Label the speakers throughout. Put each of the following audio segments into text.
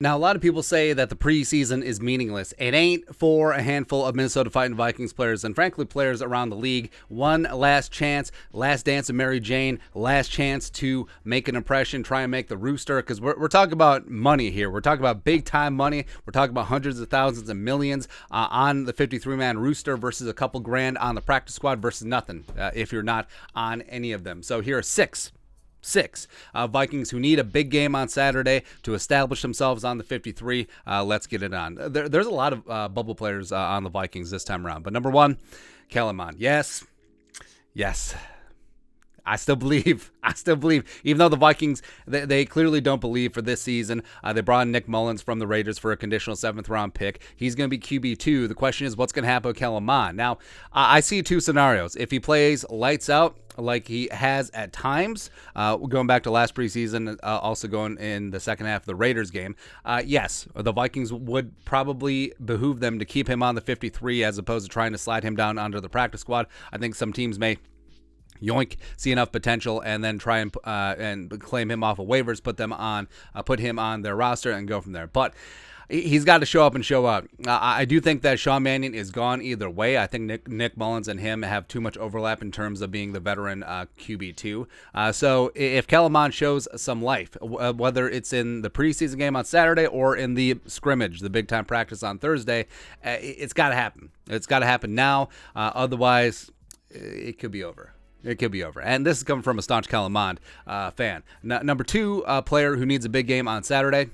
Speaker 1: Now, a lot of people say that the preseason is meaningless. It ain't for a handful of Minnesota Fighting Vikings players and, frankly, players around the league. One last chance, last dance of Mary Jane, last chance to make an impression, try and make the rooster, because we're talking about money here. We're talking about big-time money. We're talking about hundreds of thousands and millions on the 53-man rooster versus a couple grand on the practice squad versus nothing if you're not on any of them. So here are six Vikings who need a big game on Saturday to establish themselves on the 53. Let's get it on. There's a lot of bubble players on the Vikings this time around. But number one, Calmon. Yes. I still believe, even though the Vikings, they clearly don't believe for this season. They brought in Nick Mullins from the Raiders for a conditional 7th-round pick. He's going to be QB2. The question is, what's going to happen with Calmon? Now, I see two scenarios. If he plays lights out, like he has at times, going back to last preseason, also going in the second half of the Raiders game, yes, the Vikings would probably behoove them to keep him on the 53 as opposed to trying to slide him down under the practice squad. I think some teams may see enough potential and then try and claim him off of waivers, put him on their roster and go from there. But he's got to show up and show out. I do think that Sean Mannion is gone either way. I think Nick Mullins and him have too much overlap in terms of being the veteran QB2. So if Calmon shows some life, whether it's in the preseason game on Saturday or in the scrimmage, the big-time practice on Thursday, it's got to happen. It's got to happen now. Otherwise, it could be over. It could be over. And this is coming from a staunch Calmon fan. Number two player who needs a big game on Saturday,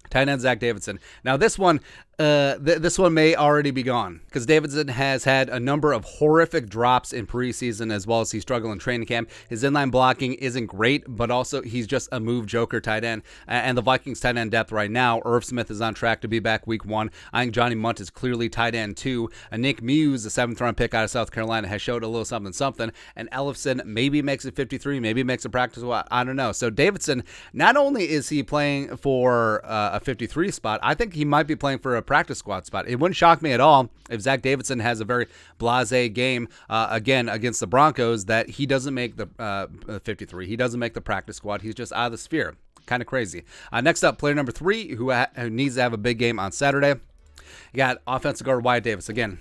Speaker 1: tight end Zach Davidson. Now this one may already be gone because Davidson has had a number of horrific drops in preseason as well as he struggled in training camp. His inline blocking isn't great, but also he's just a move joker tight end. And the Vikings tight end depth right now, Irv Smith is on track to be back week 1. I think Johnny Munt is clearly tight end 2. Nick Muse, the 7th-round pick out of South Carolina, has showed a little something. And Ellefson maybe makes it 53, maybe makes a practice. I don't know. So Davidson, not only is he playing for a 53 spot, I think he might be playing for a practice squad spot. It wouldn't shock me at all if Zach Davidson has a very blasé game again against the Broncos that he doesn't make the 53. He doesn't make the practice squad. He's just out of the sphere. Kind of crazy. Next up, player number 3 who needs to have a big game on Saturday. You got offensive guard Wyatt Davis. Again,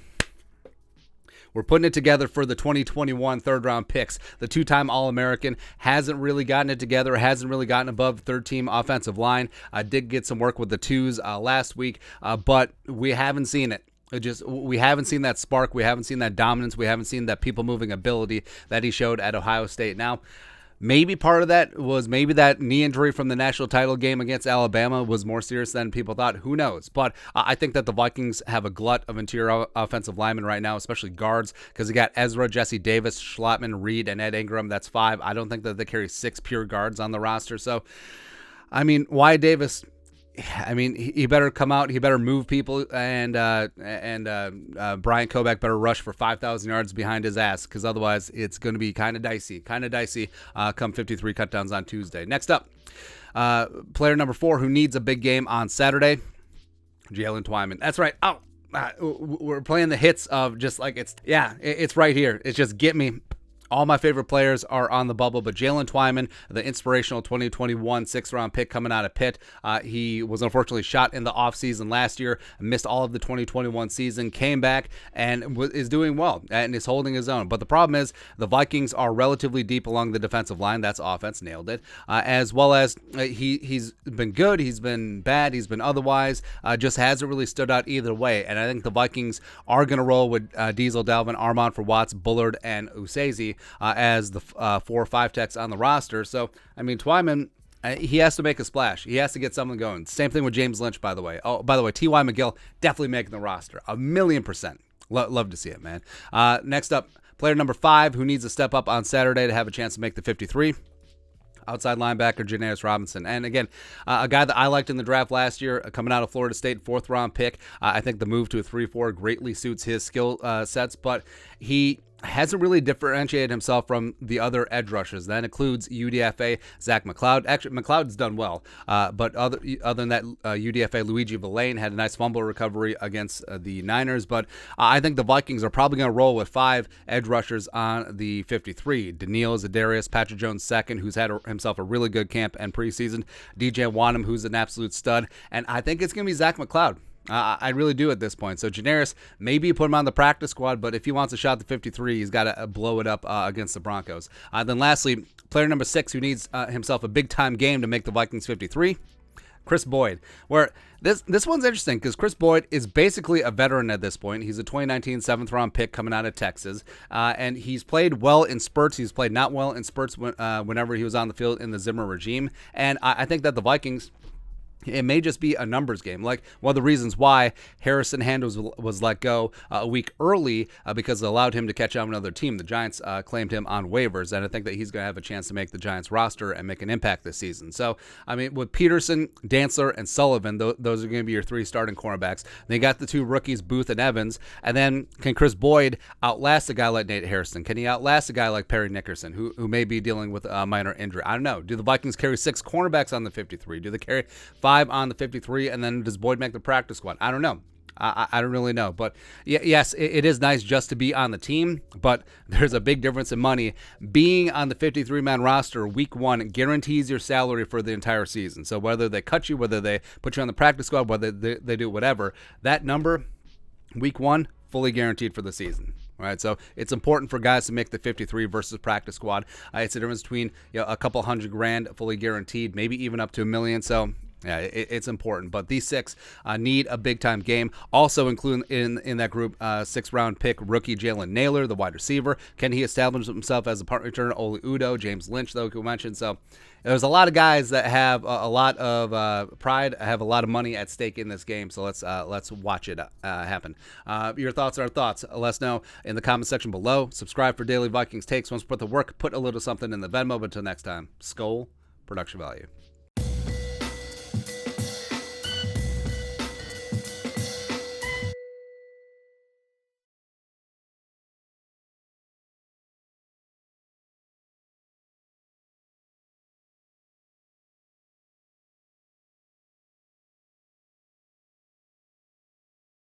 Speaker 1: we're putting it together for the 2021 third-round picks. The two-time All-American hasn't really gotten it together, hasn't really gotten above third-team offensive line. Did get some work with the twos last week, but we haven't seen it. We haven't seen that spark. We haven't seen that dominance. We haven't seen that people-moving ability that he showed at Ohio State. Now, maybe part of that was maybe that knee injury from the national title game against Alabama was more serious than people thought. Who knows? But I think that the Vikings have a glut of interior offensive linemen right now, especially guards, because they got Ezra, Jesse Davis, Schlattman, Reed, and Ed Ingram. That's 5. I don't think that they carry 6 pure guards on the roster. So, I mean, Wyatt Davis, he better come out. He better move people, and Brian Kovac better rush for 5,000 yards behind his ass, because otherwise it's going to be kind of dicey. Come 53 cutdowns on Tuesday. Next up, player number 4 who needs a big game on Saturday, Jalen Twyman. That's right. We're playing the hits of just like it's right here. It's just get me. All my favorite players are on the bubble, but Jalen Twyman, the inspirational 2021 6th-round pick coming out of Pitt, he was unfortunately shot in the offseason last year, missed all of the 2021 season, came back, and is doing well, and is holding his own. But the problem is the Vikings are relatively deep along the defensive line. That's offense, nailed it. As well as he's been good, he's been bad, he's been otherwise, just hasn't really stood out either way. And I think the Vikings are going to roll with Diesel, Dalvin, Armand for Watts, Bullard, and Usezi as the 4 or 5 techs on the roster. So, Twyman, he has to make a splash. He has to get something going. Same thing with James Lynch, by the way. Oh, by the way, T.Y. McGill definitely making the roster. 1,000,000%. Love to see it, man. Next up, player number 5 who needs to step up on Saturday to have a chance to make the 53. Outside linebacker, Janarius Robinson. And again, a guy that I liked in the draft last year, coming out of Florida State, 4th-round pick. I think the move to a 3-4 greatly suits his skill sets, but he hasn't really differentiated himself from the other edge rushers. That includes UDFA Zach McLeod. Actually, McLeod's done well, but other than that, UDFA Luigi Villain had a nice fumble recovery against the Niners. But I think the Vikings are probably going to roll with 5 edge rushers on the 53. Daniil Zadarius, Patrick Jones II, who's had himself a really good camp and preseason. DJ Wanham, who's an absolute stud. And I think it's going to be Zach McLeod. I really do at this point. So Janaris, maybe put him on the practice squad, but if he wants a shot at the 53, he's got to blow it up against the Broncos. Then lastly, player number 6 who needs himself a big-time game to make the Vikings 53, Chris Boyd. Where this one's interesting because Chris Boyd is basically a veteran at this point. He's a 2019 7th-round pick coming out of Texas, and he's played well in spurts. He's played not well in spurts whenever he was on the field in the Zimmer regime. And I think that the Vikings, it may just be a numbers game. Like one of the reasons why Harrison Hand was let go a week early because it allowed him to catch on another team. The Giants claimed him on waivers, and I think that he's going to have a chance to make the Giants roster and make an impact this season. So, I mean, with Peterson, Dantzler, and Sullivan, those are going to be your 3 starting cornerbacks. They got the 2 rookies, Booth and Evans, and then can Chris Boyd outlast a guy like Nate Harrison? Can he outlast a guy like Perry Nickerson, who may be dealing with a minor injury? I don't know. Do the Vikings carry 6 cornerbacks on the 53? Do they carry 5 on the 53, and then does Boyd make the practice squad? I don't know. I don't really know. But yes, it is nice just to be on the team, but there's a big difference in money. Being on the 53-man roster week 1 guarantees your salary for the entire season. So whether they cut you, whether they put you on the practice squad, whether they do whatever, that number, week 1, fully guaranteed for the season. All right, so it's important for guys to make the 53 versus practice squad. It's a difference between a couple $100,000 fully guaranteed, maybe even up to $1 million. So yeah, it's important. But these 6 need a big-time game. Also include in that group 6th-round pick rookie Jalen Naylor, the wide receiver. Can he establish himself as a punt returner? Oli Udoh, James Lynch, though, who mentioned. So there's a lot of guys that have a lot of pride, have a lot of money at stake in this game. So let's watch it happen. Your thoughts are our thoughts. Let us know in the comment section below. Subscribe for daily Vikings takes. Once we put the work, put a little something in the Venmo. But until next time, Skol, production value.